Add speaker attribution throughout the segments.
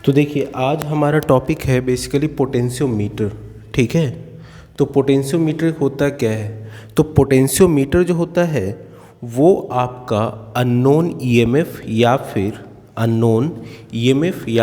Speaker 1: तो देखिए आज हमारा टॉपिक है बेसिकली पोटेंशियोमीटर। ठीक है, तो पोटेंशियोमीटर होता क्या है? तो पोटेंशियोमीटर जो होता है वो आपका अननोन ईएमएफ या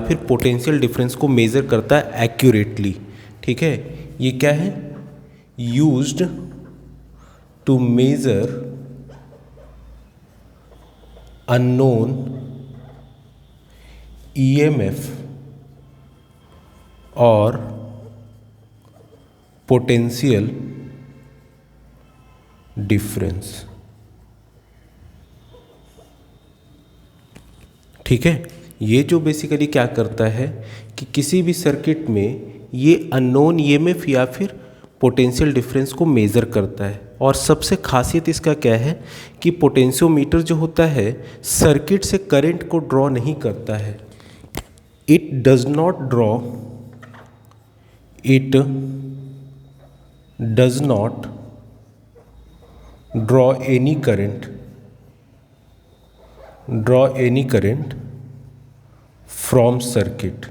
Speaker 1: फिर पोटेंशियल डिफरेंस को मेज़र करता है एक्यूरेटली। ठीक है, ये क्या है? Used to measure unknown EMF और पोटेंशियल डिफरेंस। ठीक है, ये जो बेसिकली क्या करता है कि किसी भी सर्किट में ये अननोन ईएमएफ या फिर पोटेंशियल डिफरेंस को मेज़र करता है। और सबसे खासियत इसका क्या है कि पोटेंशियोमीटर जो होता है सर्किट से करंट को ड्रॉ नहीं करता है। It does not draw any current from circuit.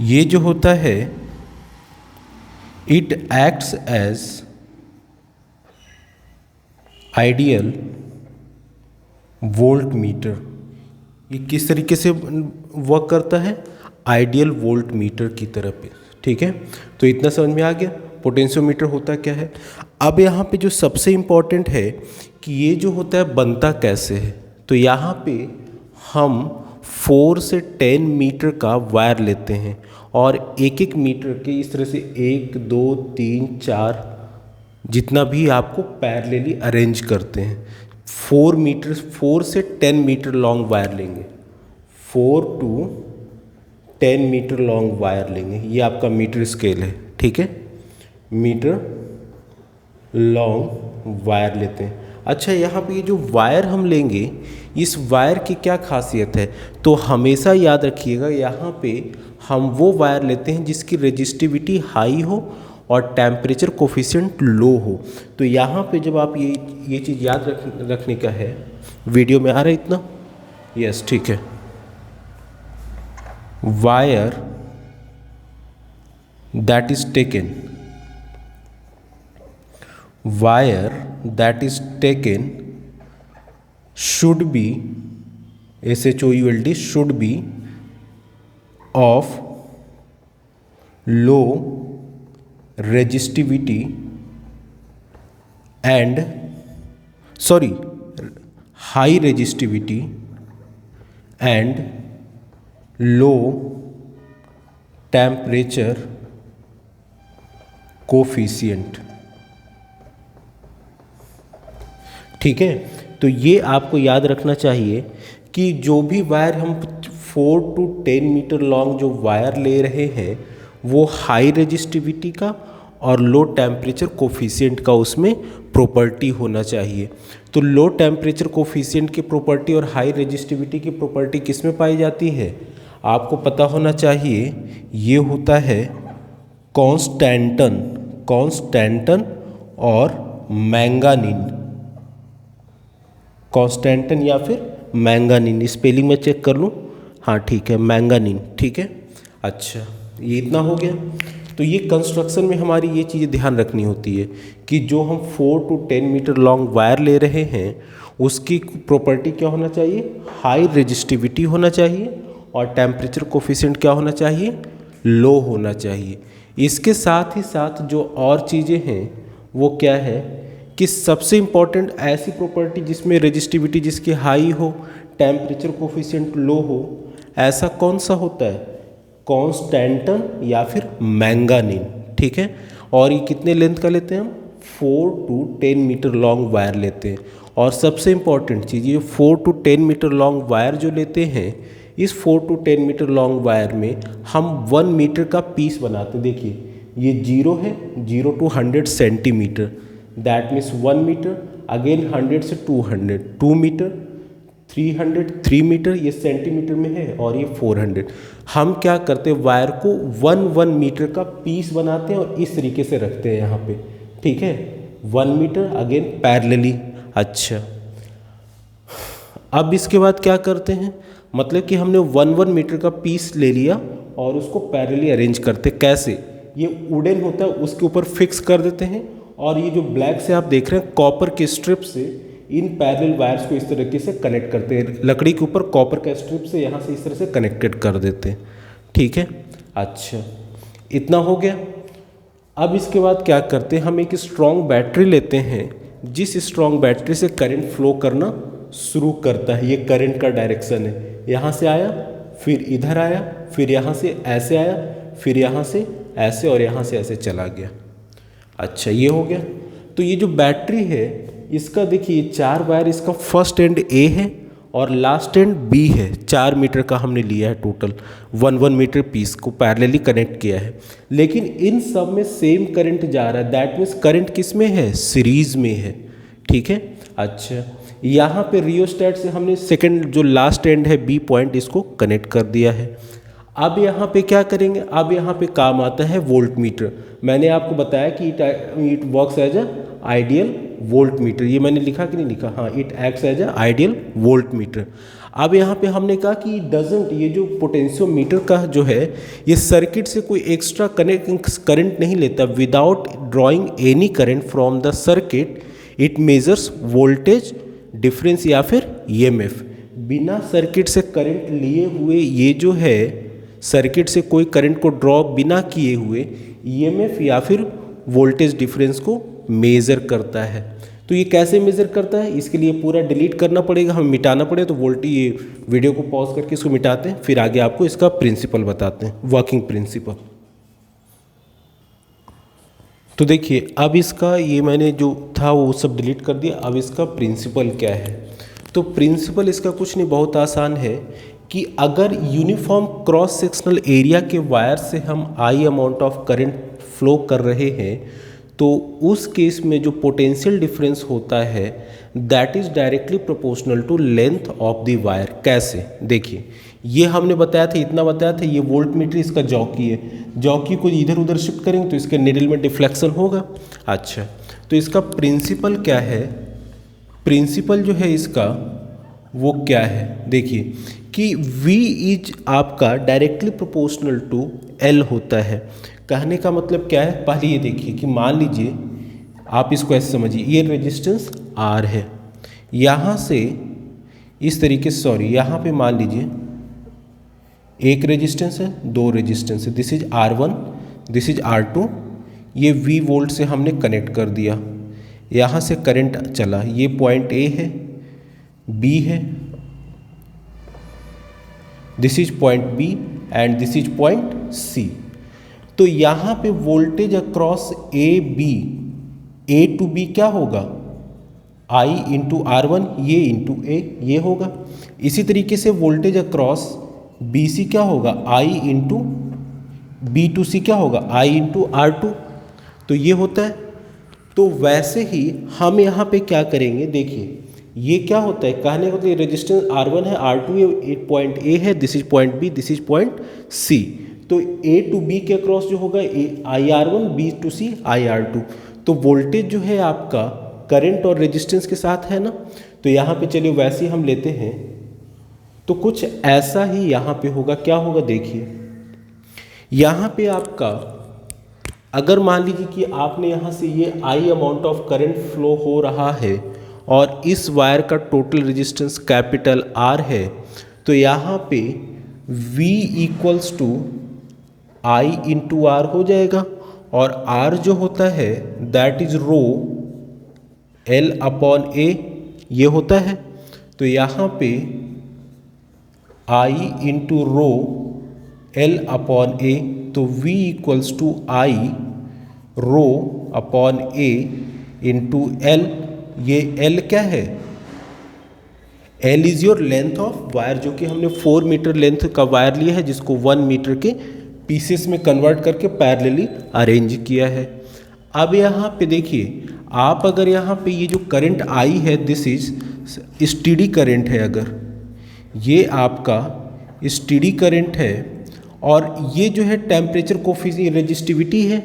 Speaker 1: ये जो होता है it acts as ideal voltmeter. ये किस तरीके से वर्क करता है? आइडियल वोल्ट मीटर की तरह पे। ठीक है, तो इतना समझ में आ गया पोटेंशियोमीटर होता क्या है। अब यहाँ पे जो सबसे इम्पॉर्टेंट है कि ये जो होता है बनता कैसे है। तो यहाँ पे हम 4 से 10 मीटर का वायर लेते हैं और एक एक मीटर के इस तरह से 1 2 3 4 जितना भी आपको पैरेलली अरेंज करते हैं। 4 से 10 मीटर लॉन्ग वायर लेंगे, 4 to 10 मीटर लॉन्ग वायर लेंगे। ये आपका मीटर स्केल है। ठीक है, मीटर लॉन्ग वायर लेते हैं। अच्छा, यहाँ पे ये जो वायर हम लेंगे इस वायर की क्या खासियत है? तो हमेशा याद रखिएगा यहाँ पे हम वो वायर लेते हैं जिसकी रेजिस्टिविटी हाई हो और टेम्परेचर कोफिशिएंट लो हो। तो यहाँ पे जब आप ये चीज़ याद रखने का है। वीडियो में आ रहा है इतना? यस, ठीक है। Wire that is taken should be SHOULD should be of low resistivity and high resistivity and low temperature coefficient. ठीक है, तो ये आपको याद रखना चाहिए कि जो भी वायर हम 4 to 10 मीटर लॉन्ग जो वायर ले रहे हैं वो हाई रेजिस्टिविटी का और लो टेम्परेचर कोफिशिएंट का उसमें प्रॉपर्टी होना चाहिए। तो लो टेम्परेचर कोफिशिएंट की प्रॉपर्टी और हाई रेजिस्टिविटी की प्रॉपर्टी किस में पाई जाती है? आपको पता होना चाहिए। ये होता है कॉन्स्टेंटन और मैंगानीन। कॉन्स्टेंटन या फिर मैंगानीन, स्पेलिंग में चेक कर लूँ। हाँ ठीक है, मैंगानीन। ठीक है, अच्छा ये इतना हो गया। तो ये कंस्ट्रक्शन में हमारी ये चीज़ें ध्यान रखनी होती है कि जो हम 4 to 10 मीटर लॉन्ग वायर ले रहे हैं उसकी प्रॉपर्टी क्या होना चाहिए? हाई रेजिस्टिविटी होना चाहिए और टेम्परेचर कोफिशिएंट क्या होना चाहिए? लो होना चाहिए। इसके साथ ही साथ जो और चीज़ें हैं वो क्या है कि सबसे इम्पॉर्टेंट ऐसी प्रॉपर्टी जिसमें रेजिस्टिविटी जिसकी हाई हो, टेम्परेचर कोफिशिएंट लो हो, ऐसा कौन सा होता है? कॉन्स्टेंटन या फिर मैंगानीन। ठीक है, और ये कितने लेंथ का लेते हैं हम? 4 to 10 मीटर लॉन्ग वायर लेते हैं। और सबसे इम्पॉर्टेंट चीज़ ये 4 to 10 मीटर लॉन्ग वायर जो लेते हैं इस 4 to 10 मीटर लॉन्ग वायर में हम 1 मीटर का पीस बनाते हैं। देखिए ये 0 है, 0 to 100 centimetre, that means 1 metre. Again 100 से 200, 2 मीटर, 300, 3 मीटर, ये सेंटीमीटर में है और ये 400। हम क्या करते हैं वायर को 1 मीटर का पीस बनाते हैं और इस तरीके से रखते हैं यहाँ पे। ठीक है, 1 मीटर अगेन पैरेलली। अच्छा अब इसके बाद क्या करते हैं, मतलब कि हमने 1 मीटर का पीस ले लिया और उसको पैरेलली अरेंज करते। कैसे, ये वुडन होता है उसके ऊपर फिक्स कर देते हैं और ये जो ब्लैक से आप देख रहे हैं कॉपर के स्ट्रिप से इन पैरेलल वायर्स को इस तरीके से कनेक्ट करते हैं। लकड़ी के ऊपर कॉपर का स्ट्रिप से यहाँ से इस तरह से कनेक्टेड कर देते हैं। ठीक है, अच्छा इतना हो गया। अब इसके बाद क्या करते हैं, हम एक स्ट्रॉन्ग बैटरी लेते हैं, जिस स्ट्रॉन्ग बैटरी से करंट फ्लो करना शुरू करता है। ये करंट का डायरेक्शन है, यहाँ से आया फिर इधर आया, फिर यहाँ से ऐसे आया, फिर यहाँ से ऐसे और यहाँ से ऐसे चला गया। अच्छा ये हो गया। तो ये जो बैटरी है इसका देखिए 4 वायर, इसका फर्स्ट एंड ए है और लास्ट एंड बी है। 4 मीटर का हमने लिया है टोटल, 1 मीटर पीस को पैरेलली कनेक्ट किया है। लेकिन इन सब में सेम करंट जा रहा है, दैट मीन्स करंट किस में है, सीरीज में है। ठीक है, अच्छा यहाँ पे रियोस्टेट से हमने सेकंड जो लास्ट एंड है बी पॉइंट, इसको कनेक्ट कर दिया है। अब यहाँ पे क्या करेंगे, अब यहाँ पे काम आता है वोल्ट मीटर। मैंने आपको बताया कि it works as a ideal voltmeter. ये मैंने लिखा कि नहीं लिखा, हाँ, it acts as a ideal voltmeter. अब यहाँ पे हमने कहा कि डजंट, ये जो पोटेंशियोमीटर का जो है ये सर्किट से कोई एक्स्ट्रा करंट नहीं लेता। Without drawing any current from the circuit it measures voltage difference या फिर ईएमएफ। बिना सर्किट से करंट लिए हुए ये जो है, सर्किट से कोई करंट को ड्रॉ बिना किए हुए ईएमएफ या फिर वोल्टेज डिफरेंस को मेज़र करता है। तो ये कैसे मेज़र करता है, इसके लिए पूरा डिलीट करना पड़ेगा, हमें मिटाना पड़ेगा। तो वोल्टेज, ये वीडियो को पॉज करके इसको मिटाते हैं, फिर आगे आपको इसका प्रिंसिपल बताते हैं, वर्किंग प्रिंसिपल। तो देखिए अब इसका, ये मैंने जो था वो सब डिलीट कर दिया। अब इसका प्रिंसिपल क्या है, तो प्रिंसिपल इसका कुछ नहीं, बहुत आसान है कि अगर यूनिफॉर्म क्रॉस सेक्शनल एरिया के वायर से हम आई अमाउंट ऑफ करंट फ्लो कर रहे हैं तो उस केस में जो पोटेंशियल डिफरेंस होता है that is directly proportional to length of the wire. कैसे, देखिए ये हमने बताया था, इतना बताया था, ये वोल्ट मीटर इसका जॉकी है, जॉकी को इधर उधर शिफ्ट करेंगे तो इसके निडल में डिफ्लेक्शन होगा। अच्छा, तो इसका प्रिंसिपल क्या है, प्रिंसिपल जो है इसका वो क्या है, देखिए कि V इज आपका डायरेक्टली प्रोपोर्शनल टू L होता है। कहने का मतलब क्या है, पहले ये देखिए कि मान लीजिए आप इसको ऐसे समझिए, ये रेजिस्टेंस R है, यहाँ से इस तरीके से, सॉरी यहाँ पे मान लीजिए एक रेजिस्टेंस है, 2 रेजिस्टेंस है, this is R1, this is R2। ये V वोल्ट से हमने कनेक्ट कर दिया, यहाँ से करंट चला, ये पॉइंट A है, B है, this is point B and this is point C। तो यहाँ पे voltage across A to B क्या होगा, I इंटू R1, ये इंटू A, ये होगा। इसी तरीके से वोल्टेज अक्रॉस BC क्या होगा, I into B to C क्या होगा, I इंटू R2। तो ये होता है। तो वैसे ही हम यहाँ पे क्या करेंगे, देखिए ये क्या होता है, कहने का मतलब रेजिस्टेंस R1 है, R2 ये पॉइंट A है, this is point B, this is point C। तो A टू B के अक्रॉस जो होगा IR1, B to C IR2। तो वोल्टेज जो है आपका करंट और रेजिस्टेंस के साथ है ना। तो यहाँ पे चलिए वैसे ही हम लेते हैं, तो कुछ ऐसा ही यहाँ पे होगा। क्या होगा, देखिए यहाँ पे आपका, अगर मान लीजिए कि आपने यहाँ से ये I amount of current flow हो रहा है और इस वायर का टोटल रेजिस्टेंस कैपिटल R है, तो यहाँ पे V equals to I into R हो जाएगा और R जो होता है that is rho L upon A, ये होता है। तो यहाँ पे I into rho L upon A, तो V equals to I rho upon A into L। ये L क्या है, L is your length of wire, जो कि हमने 4 मीटर लेंथ का वायर लिया है जिसको 1 मीटर के पीसेस में कन्वर्ट करके पैरेलली अरेंज किया है। अब यहाँ पे देखिए, आप अगर यहाँ पे ये जो करंट आई है दिस इज स्टीडी करंट है, अगर ये आपका स्टीडी करंट है और ये जो है टेम्परेचर कोफिशिएंट रेजिस्टिविटी है,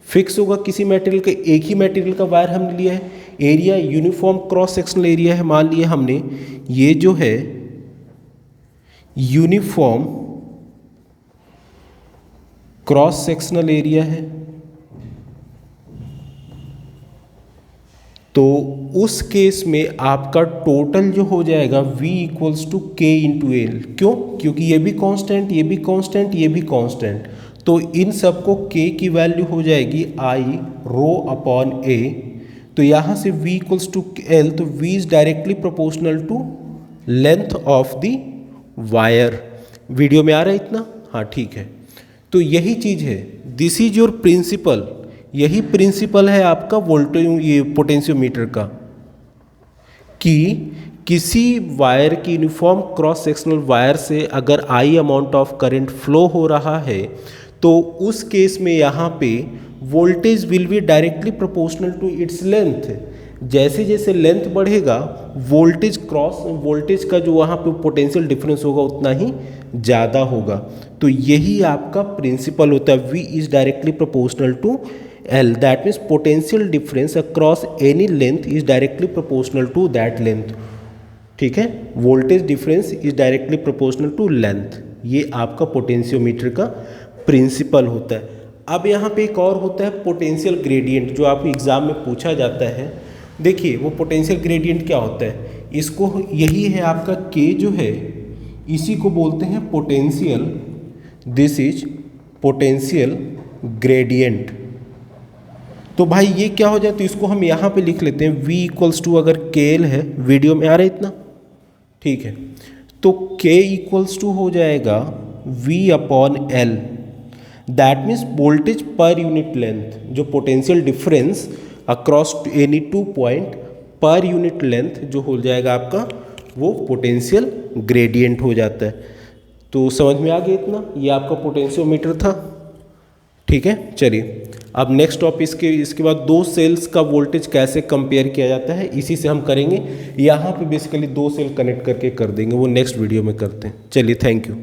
Speaker 1: फिक्स होगा किसी मटेरियल का, एक ही मटेरियल का वायर हमने लिया है, area uniform cross sectional area है, मान लिया हमने ये जो है यूनिफॉर्म क्रॉस सेक्शनल एरिया है, तो उस केस में आपका टोटल जो हो जाएगा V इक्वल्स टू के इंटू एल। क्यों? क्योंकि ये भी कांस्टेंट, ये भी कांस्टेंट, ये भी कांस्टेंट, तो इन सबको K की वैल्यू हो जाएगी I रो अपॉन A। तो यहाँ से V इक्वल्स टू एल, तो V is directly proportional to length of the wire. Video में आ रहा है इतना? हाँ ठीक है। तो यही चीज़ है, दिस इज योर प्रिंसिपल, यही प्रिंसिपल है आपका ये पोटेंशियोमीटर का, कि किसी वायर की यूनिफॉर्म क्रॉस सेक्शनल वायर से अगर I amount of current flow हो रहा है तो उस केस में यहाँ पे voltage will be directly proportional to its length. जैसे जैसे लेंथ बढ़ेगा वोल्टेज का जो वहाँ पे पोटेंशियल डिफरेंस होगा उतना ही ज़्यादा होगा। तो यही आपका प्रिंसिपल होता है, V is directly proportional to L, that means potential difference across any length is directly proportional to that length. ठीक है, voltage difference is directly proportional to length, ये आपका पोटेंशियोमीटर का प्रिंसिपल होता है। अब यहाँ पे एक और होता है पोटेंशियल ग्रेडियंट, जो आपको एग्जाम में पूछा जाता है। देखिए वो पोटेंशियल ग्रेडियंट क्या होता है, इसको यही है आपका K जो है, इसी को बोलते हैं potential, this is potential gradient. तो भाई ये क्या हो जाए, तो इसको हम यहाँ पे लिख लेते हैं V इक्वल्स टू, अगर KL है, वीडियो में आ रहा है इतना? ठीक है, तो K इक्वल्स टू हो जाएगा V upon L, that means voltage per unit length, जो potential difference across any two point per unit length जो हो जाएगा आपका, वो पोटेंशियल ग्रेडियंट हो जाता है। तो समझ में आ गया इतना, ये आपका पोटेंशियोमीटर था। ठीक है, चलिए अब नेक्स्ट टॉपिक इसके बाद दो सेल्स का वोल्टेज कैसे कंपेयर किया जाता है, इसी से हम करेंगे। यहाँ पे बेसिकली दो सेल कनेक्ट करके कर देंगे, वो नेक्स्ट वीडियो में करते हैं। चलिए, थैंक यू।